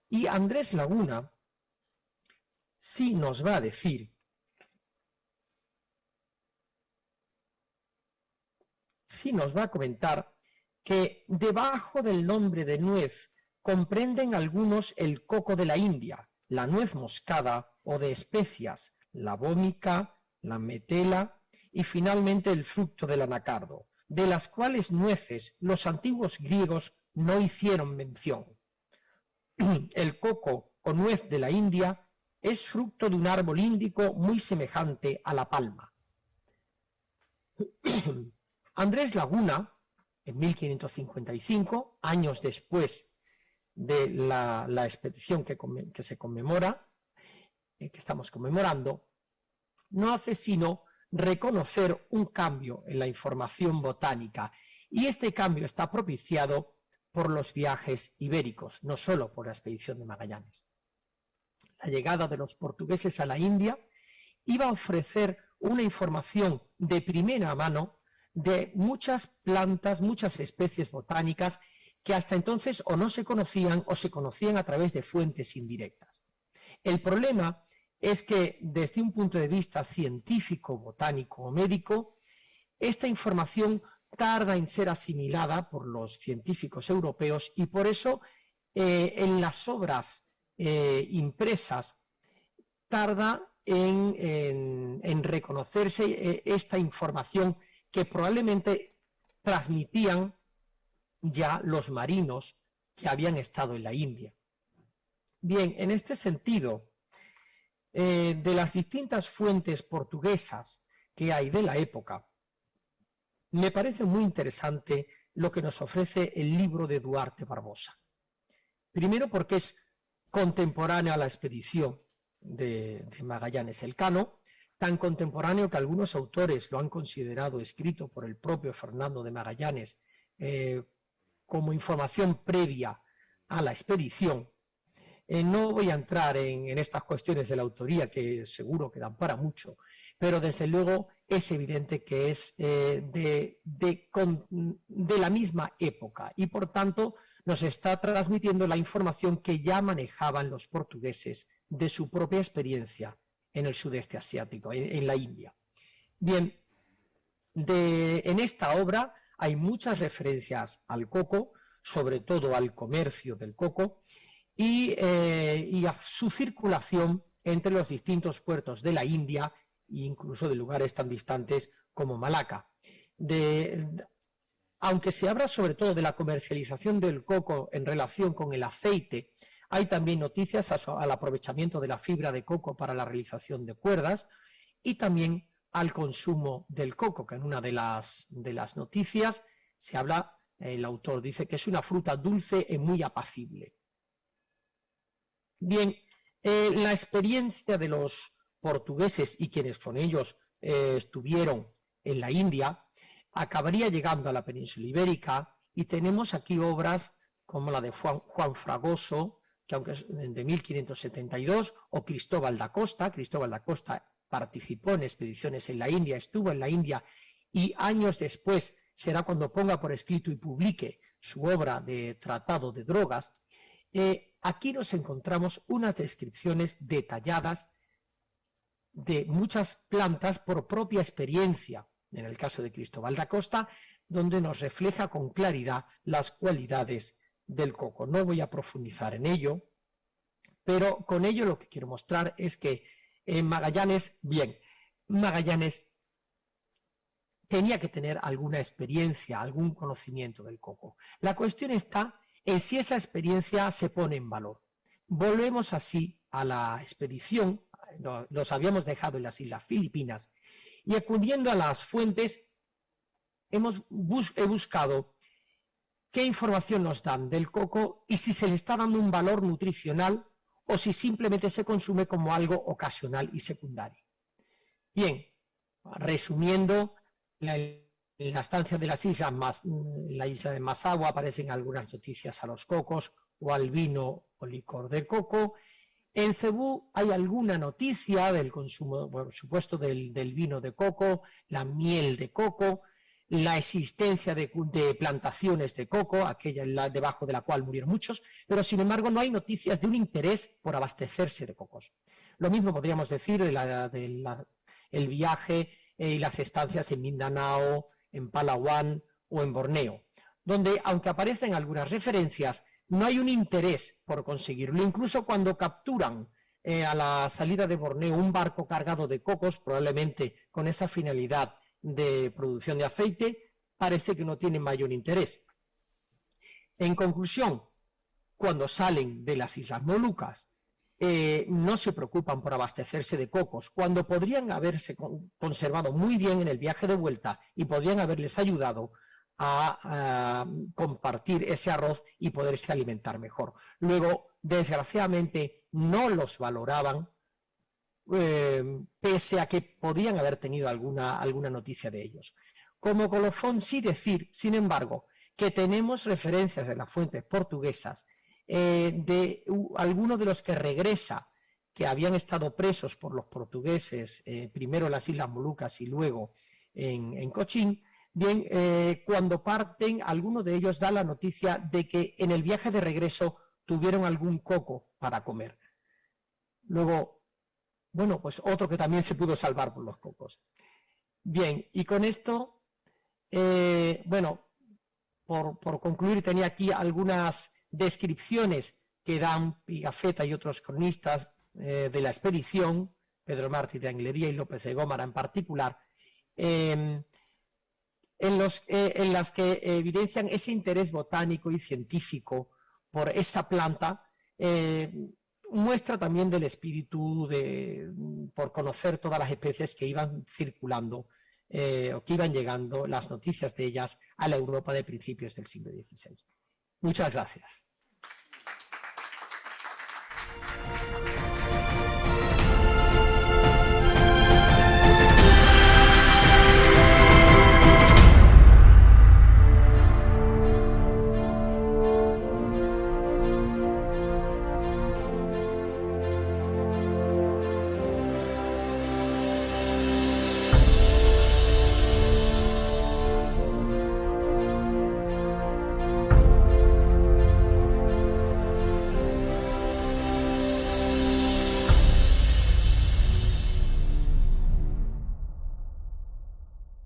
Y Andrés Laguna sí nos va a decir nos va a comentar que debajo del nombre de nuez comprenden algunos el coco de la India, la nuez moscada o de especias, la bómica, la metela y finalmente el fruto del anacardo, de las cuales nueces los antiguos griegos no hicieron mención. El coco o nuez de la India es fruto de un árbol índico muy semejante a la palma. Andrés Laguna, en 1555, años después de la expedición que se conmemora, que estamos conmemorando, no hace sino reconocer un cambio en la información botánica, y este cambio está propiciado por los viajes ibéricos, no solo por la expedición de Magallanes. La llegada de los portugueses a la India iba a ofrecer una información de primera mano de muchas plantas, muchas especies botánicas que hasta entonces o no se conocían o se conocían a través de fuentes indirectas. El problema es que desde un punto de vista científico, botánico o médico, esta información tarda en ser asimilada por los científicos europeos, y por eso en las obras impresas tarda en reconocerse esta información que probablemente transmitían ya los marinos que habían estado en la India. Bien, en este sentido, de las distintas fuentes portuguesas que hay de la época, me parece muy interesante lo que nos ofrece el libro de Duarte Barbosa. Primero porque es contemporáneo a la expedición de Magallanes Elcano, tan contemporáneo que algunos autores lo han considerado escrito por el propio Fernando de Magallanes como información previa a la expedición. No voy a entrar en estas cuestiones de la autoría, que seguro que dan para mucho, pero desde luego es evidente que es de la misma época, y por tanto nos está transmitiendo la información que ya manejaban los portugueses de su propia experiencia en el sudeste asiático, en la India. Bien, en esta obra hay muchas referencias al coco, sobre todo al comercio del coco, y a su circulación entre los distintos puertos de la India, e incluso de lugares tan distantes como Malaca. Aunque se habla sobre todo de la comercialización del coco en relación con el aceite, hay también noticias al aprovechamiento de la fibra de coco para la realización de cuerdas, y también al consumo del coco, que en una de las noticias se habla, el autor dice que es una fruta dulce y muy apacible. Bien, la experiencia de los portugueses y quienes con ellos estuvieron en la India acabaría llegando a la península ibérica, y tenemos aquí obras como la de Juan Fragoso, que aunque es de 1572, o Cristóbal da Costa. Cristóbal da Costa participó en expediciones en la India, estuvo en la India, y años después será cuando ponga por escrito y publique su obra de Tratado de Drogas. Aquí nos encontramos unas descripciones detalladas de muchas plantas por propia experiencia, en el caso de Cristóbal da Costa, donde nos refleja con claridad las cualidades del coco. No voy a profundizar en ello, pero con ello lo que quiero mostrar es que Magallanes tenía que tener alguna experiencia, algún conocimiento del coco. La cuestión está en si esa experiencia se pone en valor. Volvemos así a la expedición, los habíamos dejado en las Islas Filipinas, y acudiendo a las fuentes he buscado qué información nos dan del coco y si se le está dando un valor nutricional o si simplemente se consume como algo ocasional y secundario. Bien, resumiendo, en la estancia de las islas, en la isla de Massawa, aparecen algunas noticias a los cocos o al vino o licor de coco. En Cebú hay alguna noticia del consumo, por supuesto, del vino de coco, la miel de coco, la existencia de plantaciones de coco, aquella debajo de la cual murieron muchos, pero sin embargo no hay noticias de un interés por abastecerse de cocos. Lo mismo podríamos decir del viaje y las estancias en Mindanao, en Palawan o en Borneo, donde, aunque aparecen algunas referencias, no hay un interés por conseguirlo. Incluso cuando capturan a la salida de Borneo un barco cargado de cocos, probablemente con esa finalidad de producción de aceite, parece que no tienen mayor interés. En conclusión, cuando salen de las Islas Molucas, no se preocupan por abastecerse de cocos, cuando podrían haberse conservado muy bien en el viaje de vuelta y podrían haberles ayudado a compartir ese arroz y poderse alimentar mejor. Luego, desgraciadamente, no los valoraban, pese a que podían haber tenido alguna noticia de ellos. Como colofón, sí decir, sin embargo, que tenemos referencias de las fuentes portuguesas de algunos de los que regresa, que habían estado presos por los portugueses, primero en las Islas Molucas y luego en Cochín. Bien, cuando parten, alguno de ellos da la noticia de que en el viaje de regreso tuvieron algún coco para comer. Luego, bueno, pues otro que también se pudo salvar por los cocos. Bien, y con esto, bueno, por concluir, tenía aquí algunas descripciones que dan Pigafetta y otros cronistas de la expedición, Pedro Martí de Anglería y López de Gómara en particular, en las que evidencian ese interés botánico y científico por esa planta. Muestra también del espíritu por conocer todas las especies que iban circulando o que iban llegando, las noticias de ellas a la Europa de principios del siglo XVI. Muchas gracias.